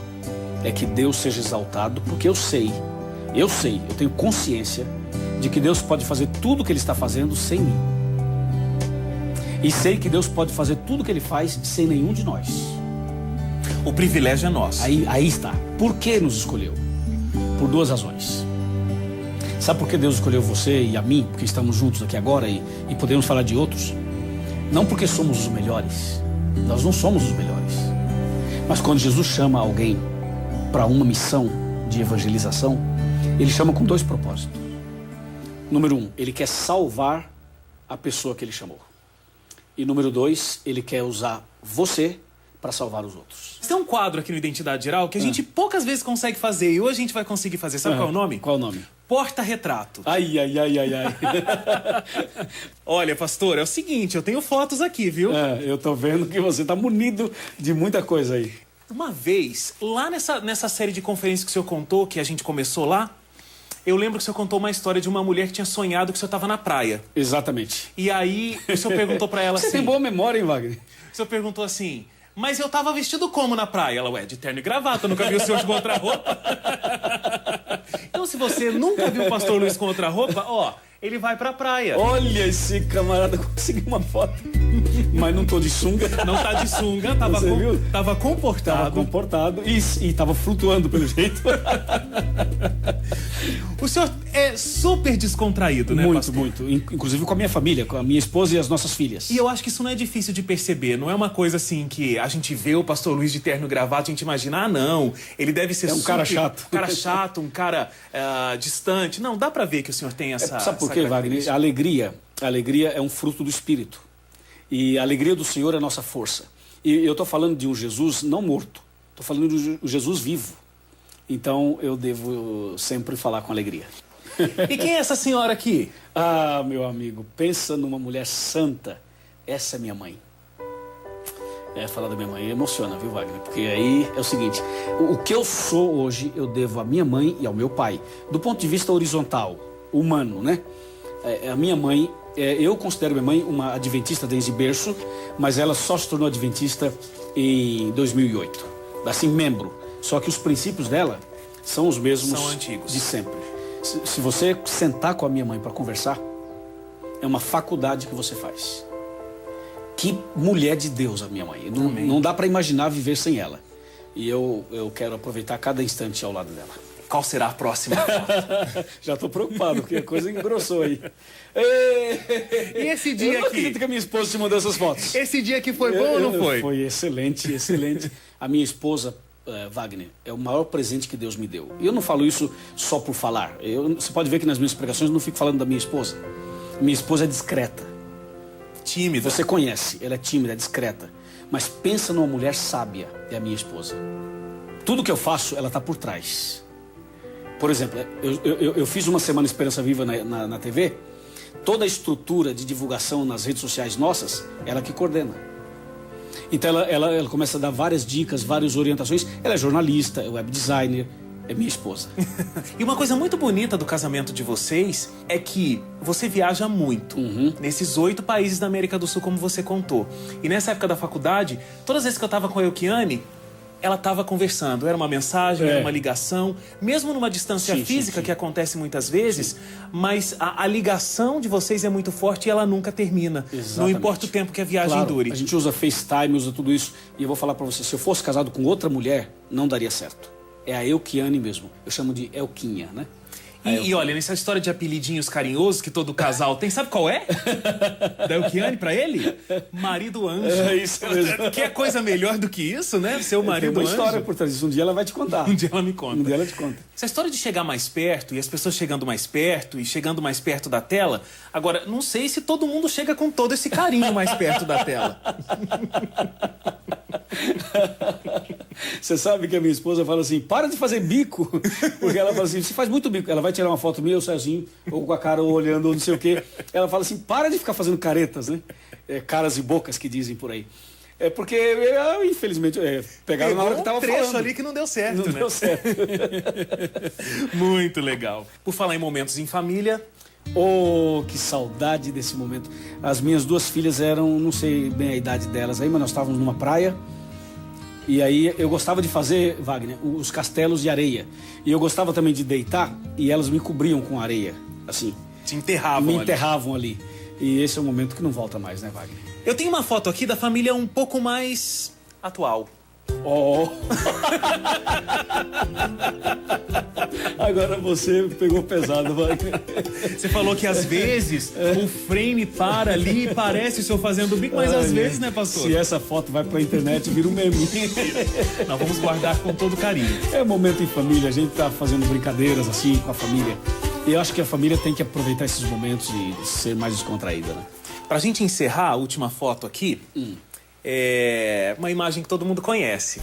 É que Deus seja exaltado, porque eu tenho consciência de que Deus pode fazer tudo o que Ele está fazendo sem mim. E sei que Deus pode fazer tudo o que Ele faz sem nenhum de nós. O privilégio é nosso. Aí está. Por que nos escolheu? Por 2 razões. Sabe por que Deus escolheu você e a mim? Porque estamos juntos aqui agora e podemos falar de outros? Não porque somos os melhores. Nós não somos os melhores. Mas quando Jesus chama alguém para uma missão de evangelização, Ele chama com 2 propósitos. Número 1, Ele quer salvar a pessoa que Ele chamou. E número 2, Ele quer usar você para salvar os outros. Tem um quadro aqui no Identidade Geral que a gente poucas vezes consegue fazer e hoje a gente vai conseguir fazer. Sabe qual é o nome? Qual o nome? Porta-retrato. Ai. Olha, pastor, é o seguinte, eu tenho fotos aqui, viu? Eu tô vendo que você tá munido de muita coisa aí. Uma vez, lá nessa série de conferências que o senhor contou, que a gente começou lá, eu lembro que o senhor contou uma história de uma mulher que tinha sonhado que o senhor estava na praia. Exatamente. E aí, o senhor perguntou para ela assim... Você tem boa memória, hein, Wagner? O senhor perguntou assim... Mas eu tava vestido como na praia? Ela, de terno e gravata, eu nunca vi o senhor de outra roupa. Então, se você nunca viu o pastor Luiz com outra roupa, ele vai pra praia. Olha, esse camarada conseguiu uma foto. Mas não tô de sunga. Não tá de sunga, tava comportado. Tava comportado e tava flutuando pelo jeito. O senhor é super descontraído, né, pastor? Muito. Inclusive com a minha família, com a minha esposa e as nossas filhas. E eu acho que isso não é difícil de perceber. Não é uma coisa assim que a gente vê o pastor Luiz de terno e gravata e a gente imagina, não, ele deve ser um cara chato. Um cara chato, um cara distante. Não, dá pra ver que o senhor tem essa... Sabe por quê, Wagner? A alegria é um fruto do Espírito. E a alegria do Senhor é a nossa força. E eu estou falando de um Jesus não morto. Estou falando de um Jesus vivo. Então eu devo sempre falar com alegria. E quem é essa senhora aqui? Ah, meu amigo, pensa numa mulher santa. Essa é minha mãe. Falar da minha mãe emociona, viu, Wagner? Porque aí é o seguinte, o que eu sou hoje eu devo à minha mãe e ao meu pai. Do ponto de vista horizontal, humano, né? A minha mãe, eu considero minha mãe uma adventista desde berço, mas ela só se tornou adventista em 2008. Assim, membro. Só que os princípios dela são os mesmos, são antigos, de sempre. Se você sentar com a minha mãe para conversar, é uma faculdade que você faz. Que mulher de Deus a minha mãe. Não dá para imaginar viver sem ela. E eu quero aproveitar cada instante ao lado dela. Qual será a próxima? Já estou preocupado, porque a coisa engrossou aí. E esse dia eu não acredito que a minha esposa te mandou essas fotos. Esse dia aqui foi bom ou não foi? Foi excelente, excelente. A minha esposa, Wagner, é o maior presente que Deus me deu. E eu não falo isso só por falar. Você pode ver que nas minhas pregações eu não fico falando da minha esposa. Minha esposa é discreta. Tímida. Você conhece, ela é tímida, é discreta. Mas pensa numa mulher sábia, é a minha esposa. Tudo que eu faço, ela está por trás. Por exemplo, eu fiz uma Semana Esperança Viva na TV. Toda a estrutura de divulgação nas redes sociais nossas, ela que coordena. Então ela começa a dar várias dicas, várias orientações. Ela é jornalista, é web designer, é minha esposa. E uma coisa muito bonita do casamento de vocês é que você viaja muito. Nesses 8 países da América do Sul, como você contou. E nessa época da faculdade, todas as vezes que eu estava com a Elkiane, ela estava conversando, era uma mensagem, era uma ligação, mesmo numa distância física, que acontece muitas vezes, mas a ligação de vocês é muito forte e ela nunca termina. Exatamente. Não importa o tempo que a viagem dure. A gente usa FaceTime, usa tudo isso, e eu vou falar pra você, se eu fosse casado com outra mulher, não daria certo. É a Elkiane mesmo, eu chamo de Elquinha, né? E olha, nessa história de apelidinhos carinhosos que todo casal tem, sabe qual é? Da Elkiane pra ele? Marido Anjo. É isso mesmo. Que é coisa melhor do que isso, né? Seu marido Tem uma Anjo. história por trás disso. Um dia ela vai te contar. Um dia ela me conta. Um dia ela te conta. Essa história de chegar mais perto e as pessoas chegando mais perto e chegando mais perto da tela. Agora, não sei se todo mundo chega com todo esse carinho mais perto da tela. Você sabe que a minha esposa fala assim, para de fazer bico. Porque ela fala assim, você faz muito bico. Ela vai tirar uma foto minha, eu sozinho, ou com a cara olhando, ou não sei o quê. Ela fala assim, para de ficar fazendo caretas, né? Caras e bocas que dizem por aí. É porque, infelizmente, pegaram na hora que tava trecho falando. ali que não deu certo, Não né? deu certo. Muito legal. Por falar em momentos em família, Oh, que saudade desse momento. As minhas duas filhas eram, não sei bem a idade delas aí, mas nós estávamos numa praia. E aí eu gostava de fazer, Wagner, os castelos de areia. E eu gostava também de deitar e elas me cobriam com areia, assim. te enterravam Me ali. enterravam ali. E esse é um momento que não volta mais, né, Wagner? Eu tenho uma foto aqui da família um pouco mais atual. Oh! Agora você pegou pesado, Wagner. Você falou que às vezes o frame para ali e parece o senhor fazendo bico, mas às vezes, né, pastor? Se essa foto vai pra internet, vira um meme. Nós vamos guardar com todo carinho. É momento em família, a gente tá fazendo brincadeiras assim com a família. E eu acho que a família tem que aproveitar esses momentos e ser mais descontraída, né? Pra gente encerrar a última foto aqui, é uma imagem que todo mundo conhece.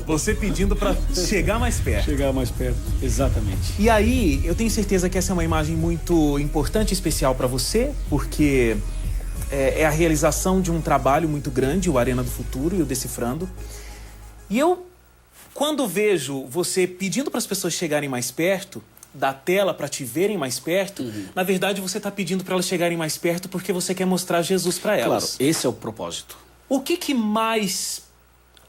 Você pedindo pra chegar mais perto. Chegar mais perto, exatamente. E aí, eu tenho certeza que essa é uma imagem muito importante e especial pra você, porque é a realização de um trabalho muito grande, o Arena do Futuro e o Decifrando. E eu, quando vejo você pedindo para as pessoas chegarem mais perto da tela para te verem mais perto, na verdade você está pedindo para elas chegarem mais perto porque você quer mostrar Jesus para elas. Claro, esse é o propósito. O que mais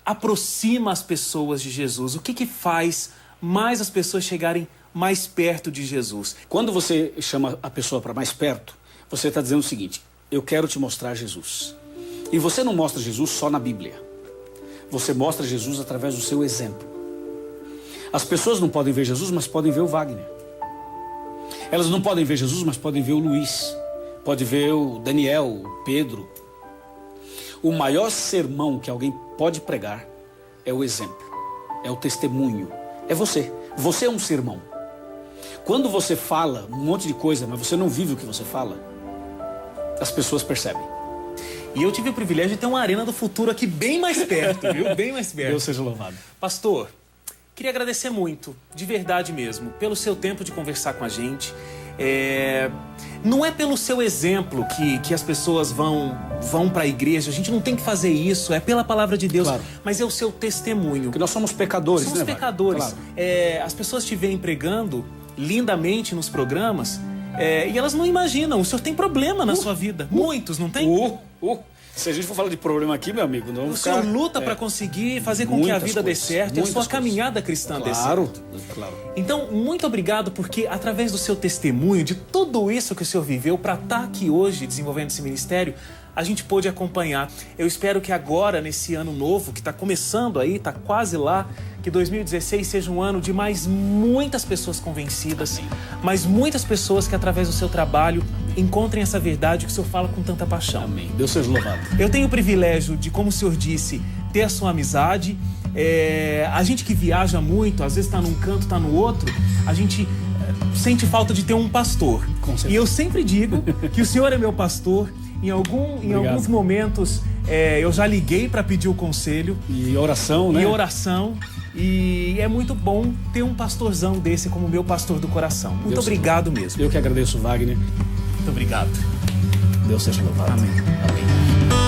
aproxima as pessoas de Jesus? O que faz mais as pessoas chegarem mais perto de Jesus? Quando você chama a pessoa para mais perto, você está dizendo o seguinte: eu quero te mostrar Jesus. E você não mostra Jesus só na Bíblia. Você mostra Jesus através do seu exemplo. As pessoas não podem ver Jesus, mas podem ver o Wagner. Elas não podem ver Jesus, mas podem ver o Luiz. Pode ver o Daniel, o Pedro. O maior sermão que alguém pode pregar é o exemplo, é o testemunho. É você. Você é um sermão. Quando você fala um monte de coisa, mas você não vive o que você fala, as pessoas percebem. E eu tive o privilégio de ter uma Arena do Futuro aqui bem mais perto, viu? Bem mais perto. Deus seja louvado. Pastor, queria agradecer muito, de verdade mesmo, pelo seu tempo de conversar com a gente. Não é pelo seu exemplo que as pessoas vão para a igreja. A gente não tem que fazer isso. É pela palavra de Deus. Claro. Mas é o seu testemunho. Porque nós somos pecadores, Somos né, pecadores. Claro. As pessoas te veem pregando lindamente nos programas e elas não imaginam. O senhor tem problema na sua vida. Muitos, não tem? Se a gente for falar de problema aqui, meu amigo, não O vamos senhor ficar... luta para conseguir fazer com que a Muitas vida coisas, dê certo e a sua muitas caminhada cristã dê certo. Claro. Então, muito obrigado porque através do seu testemunho, de tudo isso que o senhor viveu para estar aqui hoje desenvolvendo esse ministério, a gente pôde acompanhar. Eu espero que agora, nesse ano novo, que está começando aí, está quase lá, que 2016 seja um ano de mais muitas pessoas convencidas, mas muitas pessoas que através do seu trabalho encontrem essa verdade que o senhor fala com tanta paixão. Amém. Deus seja louvado. Eu tenho o privilégio de, como o senhor disse, ter a sua amizade. A gente que viaja muito, às vezes está num canto, está no outro, a gente sente falta de ter um pastor. Com certeza. E eu sempre digo que o senhor é meu pastor. Em alguns momentos eu já liguei para pedir o conselho. E oração, né? E oração. E é muito bom ter um pastorzão desse como meu pastor do coração. Muito obrigado mesmo. Eu que agradeço, Wagner. Muito obrigado. Deus seja louvado. Amém. Amém.